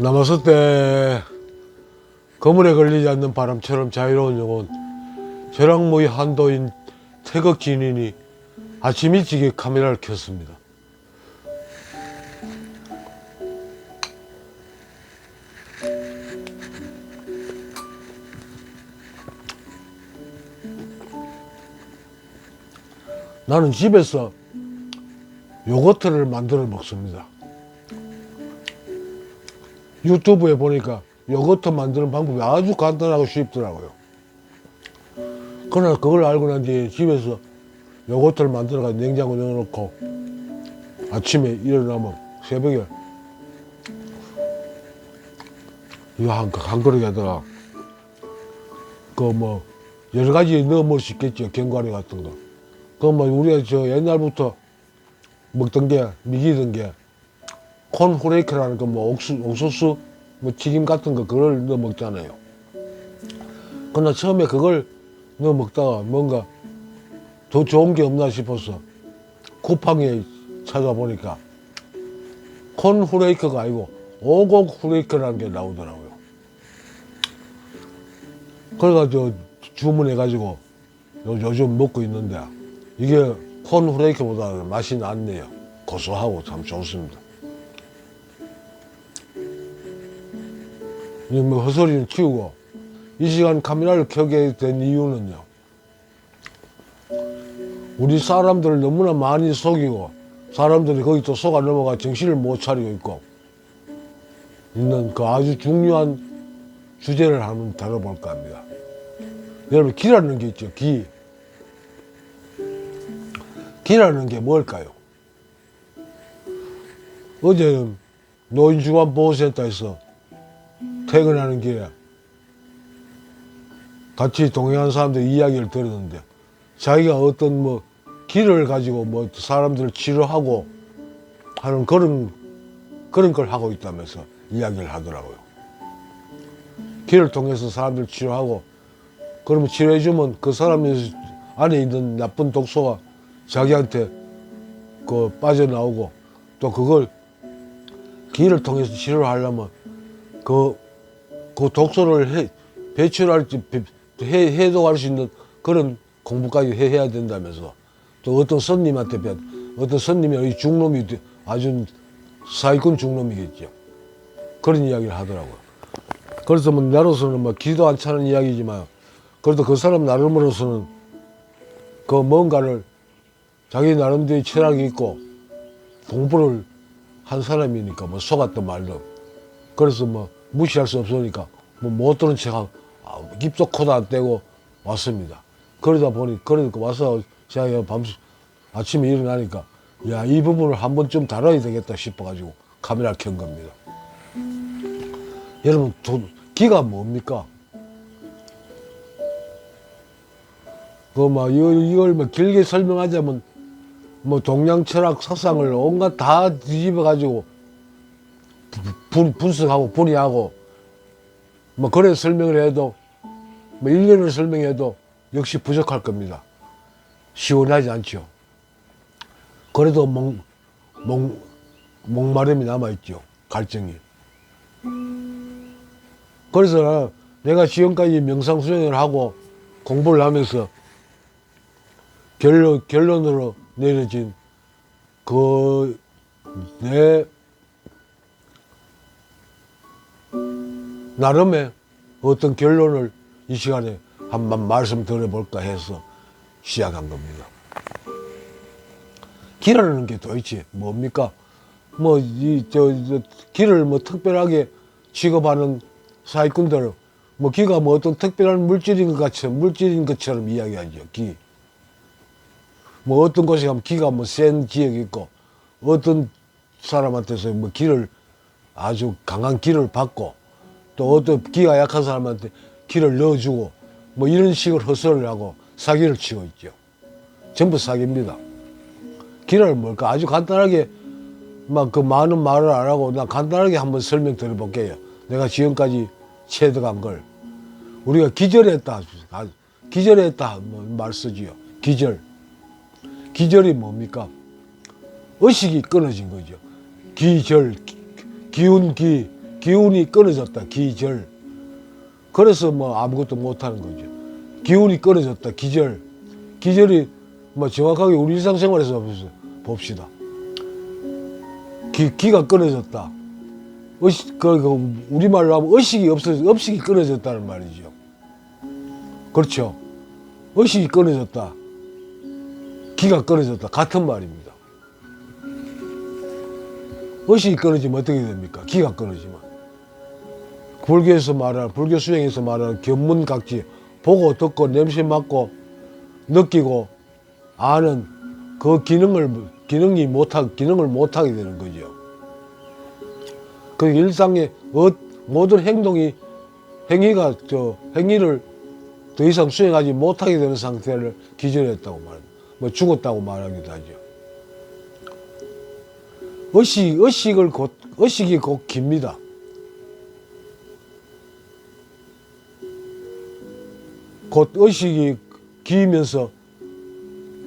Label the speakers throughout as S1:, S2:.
S1: 남았을 때 거물에 걸리지 않는 바람처럼 자유로운 영혼, 벼락무의 한도인 태극 진인이 아침 일찍이 카메라를 켰습니다. 나는 집에서 요거트를 만들어 먹습니다. 유튜브에 보니까 요거트 만드는 방법이 아주 간단하고 쉽더라고요. 그러나 그걸 알고 난 뒤에 집에서 요거트를 만들어가지고 냉장고에 넣어놓고 아침에 일어나면 새벽에 이거 한 그릇에다가 그 뭐 여러 가지 넣어 먹을 수 있겠죠. 견과류 같은 거. 그 뭐 우리가 저 옛날부터 먹던 게 미기던 게 콘프레이크라는 그 뭐 옥수수 뭐 튀김 같은 거 그걸 넣어 먹잖아요. 그러나 처음에 그걸 넣어 먹다가 뭔가 더 좋은 게 없나 싶어서 쿠팡에 찾아보니까 콘프레이크가 아니고 오곡프레이크라는 게 나오더라고요. 그래가지고 주문해가지고 요즘 먹고 있는데 이게 콘프레이크보다 맛이 낫네요. 고소하고 참 좋습니다. 뭐 헛소리는 치우고 이 시간 카메라를 켜게 된 이유는요. 우리 사람들을 너무나 많이 속이고 사람들이 거기 또 속아 넘어가 정신을 못 차리고 있는 그 아주 중요한 주제를 한번 다뤄볼까 합니다. 여러분, 기라는 게 있죠. 기라는 게 뭘까요? 어제는 노인중앙보호센터에서 퇴근하는 길에 같이 동행한 사람들 이야기를 들었는데 자기가 어떤 뭐 길을 가지고 뭐 사람들을 치료하고 하는 그런 걸 하고 있다면서 이야기를 하더라고요. 길을 통해서 사람들 치료하고 그러면 치료해주면 그 사람 안에 있는 나쁜 독소가 자기한테 그 빠져나오고 또 그걸 길을 통해서 치료를 하려면 그 독소를 해독할 수 있는 그런 공부까지 해야 된다면서 또 어떤 스님이 중놈이 아주 사기꾼 중놈이겠죠. 그런 이야기를 하더라고요. 그래서 뭐 나로서는 뭐 기도 안 차는 이야기지만 그래도 그 사람 나름으로서는 그 뭔가를 자기 나름대로 철학이 있고 공부를 한 사람이니까 뭐 속았던 말도 그래서 뭐 무시할 수 없으니까 뭐 못 들은 척하고 입도 코도 안 떼고 왔습니다. 그러다 와서 제가 아침에 일어나니까 야, 이 부분을 한 번쯤 다뤄야 되겠다 싶어가지고 카메라를 켠 겁니다. 여러분, 기가 뭡니까? 이걸 뭐 길게 설명하자면 뭐 동양 철학 사상을 온갖 다 뒤집어가지고 분석하고 분이하고 뭐 그래 설명을 해도 뭐 일년을 설명해도 역시 부족할 겁니다. 시원하지 않죠. 그래도 목마름이 남아있죠. 갈증이. 그래서 내가 지금까지 명상수행을 하고 공부를 하면서 결론으로 내려진 내 나름의 어떤 결론을 이 시간에 한번 말씀드려볼까 해서 시작한 겁니다. 기라는 게 도대체 뭡니까? 기를 뭐 특별하게 취급하는 사기꾼들은 뭐 기가 뭐 어떤 특별한 물질인 것처럼 이야기하죠. 기. 뭐 어떤 곳에 가면 기가 뭐 센 지역이 있고 어떤 사람한테서 뭐 기를 아주 강한 기를 받고 또 어떤 기가 약한 사람한테 기를 넣어주고 뭐 이런 식으로 헛소리를 하고 사기를 치고 있죠. 전부 사기입니다. 기라는 뭘까? 아주 간단하게 막 그 많은 말을 안 하고 나 간단하게 한번 설명드려 볼게요. 내가 지금까지 체득한 걸. 우리가 기절했다 말 쓰지요. 기절이 뭡니까? 의식이 끊어진 거죠. 기운 기, 기운이 끊어졌다. 기절. 그래서 뭐 아무것도 못하는 거죠. 기운이 끊어졌다. 기절. 기절이 뭐 정확하게 우리 일상생활에서 봅시다. 기가 끊어졌다. 우리말로 하면 의식이 끊어졌다는 말이죠. 그렇죠. 의식이 끊어졌다. 기가 끊어졌다. 같은 말입니다. 의식이 끊어지면 어떻게 됩니까? 기가 끊어지면. 불교 수행에서 말하는 견문각지, 보고, 듣고, 냄새 맡고, 느끼고, 아는 그 기능을 못하게 되는 거죠. 그 일상의 모든 행위를 더 이상 수행하지 못하게 되는 상태를 기절했다고 말합니다. 죽었다고 말하기도 하죠. 의식이 곧 깁니다. 곧 의식이 기면서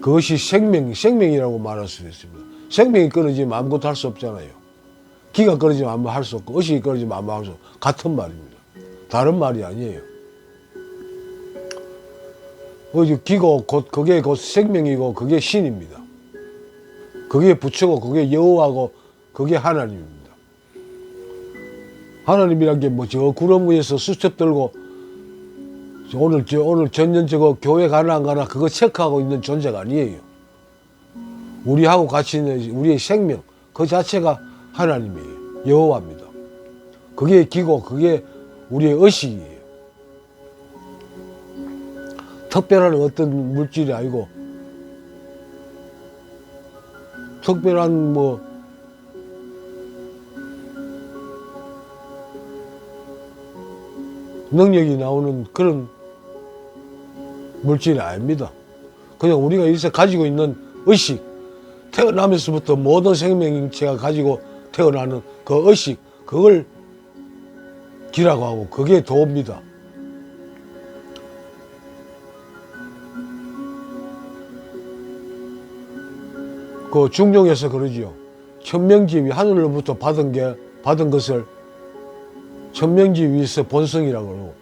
S1: 그것이 생명이라고 말할 수 있습니다. 생명이 끊어지면 아무것도 할 수 없잖아요. 기가 끊어지면 아무 할 수 없고, 의식이 끊어지면 아무 할 수 없고, 같은 말입니다. 다른 말이 아니에요. 기고, 그게 곧 생명이고, 그게 신입니다. 그게 부처고, 그게 여호와고, 그게 하나님입니다. 하나님이란 게 저 구름 위에서 수첩 들고, 오늘 전년 저거 교회 가나 안 가나 그거 체크하고 있는 존재가 아니에요. 우리하고 같이 있는 우리의 생명 그 자체가 하나님이에요. 여호와입니다. 그게 기고 그게 우리의 의식이에요. 특별한 어떤 물질이 아니고 특별한 능력이 나오는 그런 물질이 아닙니다. 그냥 우리가 일생 가지고 있는 의식, 태어나면서부터 모든 생명체가 가지고 태어나는 그 의식, 그걸 기라고 하고 그게 도입니다. 그 중종에서 그러지요. 천명지위 하늘로부터 받은 것을 천명지위에서 본성이라고 그러고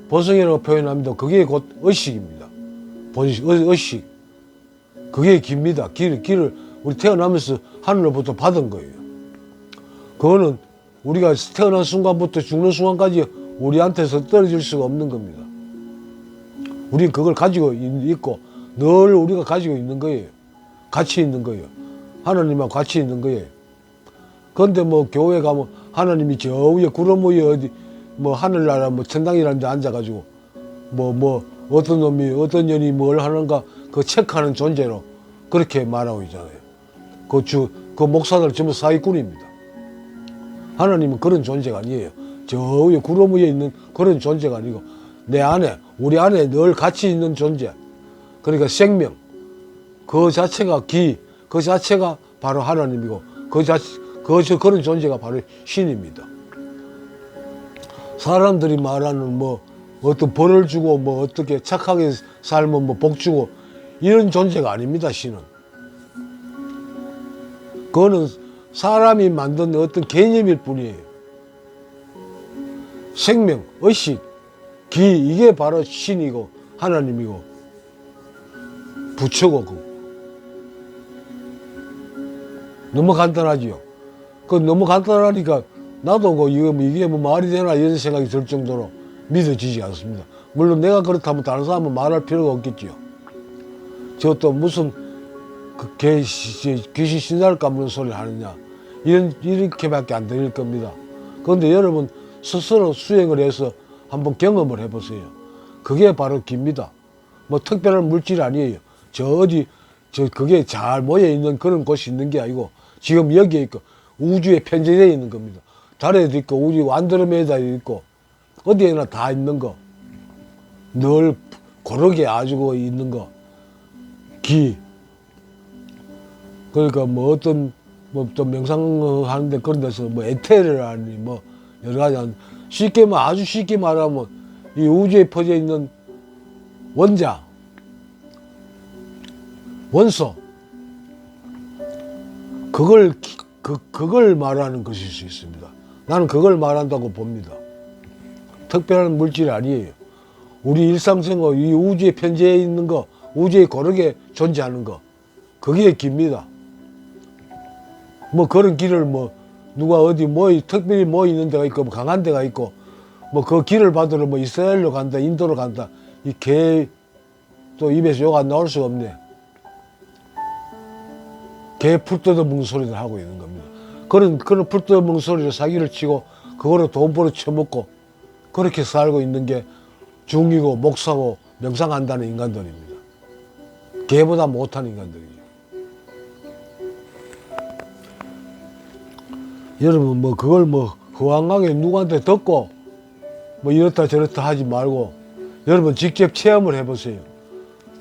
S1: 본성이라고 표현합니다. 그게 곧 의식입니다. 의식. 그게 깁니다. 길을 우리 태어나면서 하늘로부터 받은 거예요. 그거는 우리가 태어난 순간부터 죽는 순간까지 우리한테서 떨어질 수가 없는 겁니다. 우리는 그걸 가지고 있고 늘 우리가 가지고 있는 거예요. 같이 있는 거예요. 하나님하고 같이 있는 거예요. 그런데 교회 가면 하나님이 저 위에 구름 위에 어디 하늘나라 천당이라는 데 앉아가지고 어떤 놈이 어떤 년이 뭘 하는가 그 체크하는 존재로 그렇게 말하고 있잖아요. 그 목사들 전부 사기꾼입니다. 하나님은 그런 존재가 아니에요. 저 위에 구름 위에 있는 그런 존재가 아니고 우리 안에 늘 같이 있는 존재. 그러니까 생명 그 자체가 그 자체가 바로 하나님이고 그런 존재가 바로 신입니다. 사람들이 말하는 어떤 벌을 주고 어떻게 착하게 살면 복 주고 이런 존재가 아닙니다. 신은 그거는 사람이 만든 어떤 개념일 뿐이에요. 생명, 의식, 이게 바로 신이고 하나님이고 부처고 너무 간단하지요. 너무 간단하니까 나도 이게 말이 되나 이런 생각이 들 정도로 믿어지지 않습니다. 물론 내가 그렇다면 다른 사람은 말할 필요가 없겠지요. 저또 무슨 귀신 신사를 까무는 소리를 하느냐 이렇게밖에 안 들릴 겁니다. 그런데 여러분 스스로 수행을 해서 한번 경험을 해보세요. 그게 바로 깁니다. 특별한 물질이 아니에요. 그게 잘 모여있는 그런 곳이 있는 게 아니고 지금 여기에 있고 우주에 편재되어 있는 겁니다. 달에도 있고 우주 안드로메다에도 있고 어디에나 다 있는 거. 늘 고르게 아주 있는 거. 그러니까 또 명상하는데 그런 데서 에테르를 하니 여러 가지 아주 쉽게 말하면 이 우주에 퍼져 있는 원소 그걸 그걸 말하는 것일 수 있습니다. 나는 그걸 말한다고 봅니다. 특별한 물질이 아니에요. 우리 일상생활, 이 우주의 편재에 있는 거, 우주에 고르게 존재하는 거, 그게 깁니다. 뭐 그런 길을 뭐 누가 어디 뭐 특별히 뭐 있는 데가 있고 뭐 강한 데가 있고 뭐 그 길을 받으러 뭐 이스라엘로 간다, 인도로 간다, 이 개 또 입에서 욕 안 나올 수가 없네. 개 풀 뜯어먹는 소리를 하고 있는 겁니다. 그런 풀 뜯어먹는 소리를 사기를 치고 그거로 돈 벌어 쳐먹고 그렇게 살고 있는 게 중이고 목사고 명상한다는 인간들입니다. 개보다 못한 인간들이죠. 여러분 뭐 그걸 뭐 허황하게 누구한테 듣고 뭐 이렇다 저렇다 하지 말고 여러분 직접 체험을 해보세요.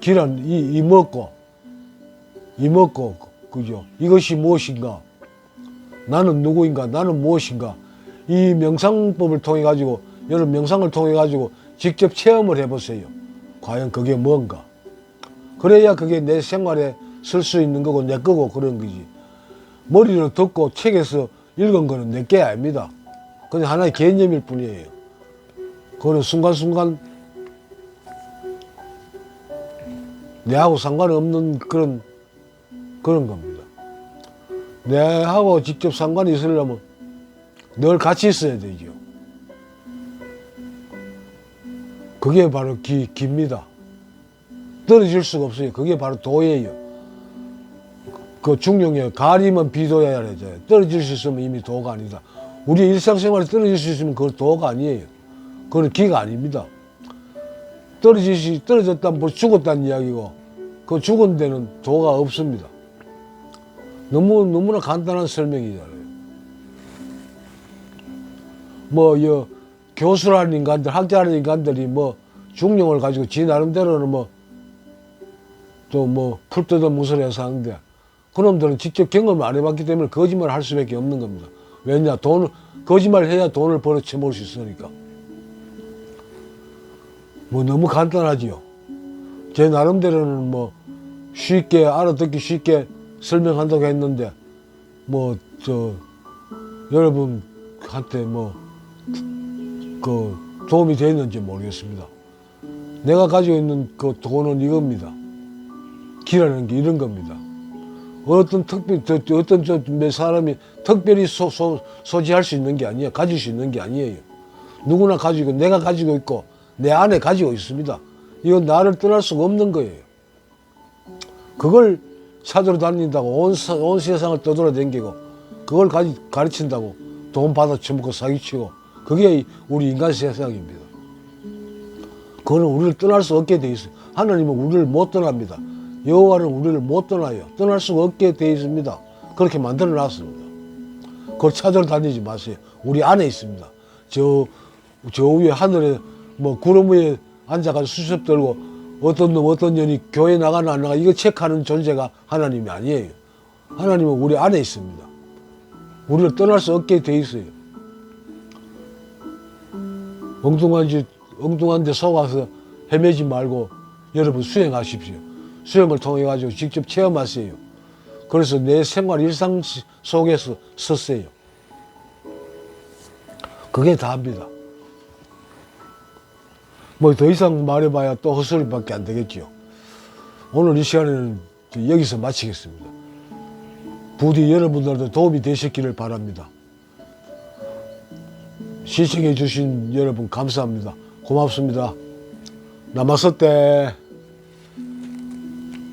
S1: 기란 이 먹고 그죠? 이것이 무엇인가? 나는 누구인가? 나는 무엇인가? 이 명상법을 통해 가지고 여러분 명상을 통해 가지고 직접 체험을 해보세요. 과연 그게 뭔가? 그래야 그게 내 생활에 쓸 수 있는 거고 내 거고 그런 거지. 머리로 듣고 책에서 읽은 거는 내 게 아닙니다. 그냥 하나의 개념일 뿐이에요. 그거는 순간순간 내하고 상관없는 그런 겁니다. 내하고 직접 상관이 있으려면 늘 같이 있어야 되죠. 그게 바로 기입니다. 떨어질 수가 없어요. 그게 바로 도예요. 그 중용에 가리면 비도야 하잖아요. 떨어질 수 있으면 이미 도가 아니다. 우리 일상생활에 떨어질 수 있으면 그건 도가 아니에요. 그건 기가 아닙니다. 떨어졌다면 벌써 죽었다는 이야기고 그 죽은 데는 도가 없습니다. 너무나 간단한 설명이잖아요. 뭐 교수라는 인간들, 학자라는 인간들이 뭐 중용을 가지고 지 나름대로는 뭐 또 뭐 풀 뜯어먹는 소리 해서 하는데 그놈들은 직접 경험을 안 해봤기 때문에 거짓말을 할 수밖에 없는 겁니다. 왜냐? 거짓말을 해야 돈을 벌어 쳐먹을 수 있으니까. 뭐 너무 간단하지요. 제 나름대로는 뭐 쉽게 알아듣기 쉽게 설명한다고 했는데 뭐 여러분한테 뭐 그 도움이 됐는지 모르겠습니다. 내가 가지고 있는 그 돈은 이겁니다. 기라는 게 이런 겁니다. 어떤 사람이 특별히 소지할 수 있는 게 아니에요. 가질 수 있는 게 아니에요. 누구나 가지고 내가 가지고 있고 내 안에 가지고 있습니다. 이건 나를 떠날 수가 없는 거예요. 그걸 찾으러 다닌다고 온 세상을 떠돌아다니고 그걸 가르친다고 돈 받아 처먹고 사기치고 그게 우리 인간 세상입니다. 그거는 우리를 떠날 수 없게 돼 있어요. 하나님은 우리를 못 떠납니다. 여호와는 우리를 못 떠나요. 떠날 수가 없게 돼 있습니다. 그렇게 만들어 놨습니다. 그걸 찾으러 다니지 마세요. 우리 안에 있습니다. 저 위에 하늘에 뭐 구름 위에 앉아가지고 수첩 들고 어떤 놈 어떤 년이 교회 나가나 안 나가 이거 체크하는 존재가 하나님이 아니에요. 하나님은 우리 안에 있습니다. 우리를 떠날 수 없게 돼 있어요. 엉뚱한 데 속아서 헤매지 말고 여러분 수행하십시오. 수행을 통해 가지고 직접 체험하세요. 그래서 내 생활 일상 속에서 서세요. 그게 다입니다. 뭐 더 이상 말해봐야 또 헛소리밖에 안 되겠죠. 오늘 이 시간에는 여기서 마치겠습니다. 부디 여러분들도 도움이 되셨기를 바랍니다. 시청해 주신 여러분 감사합니다. 고맙습니다. 나마서때.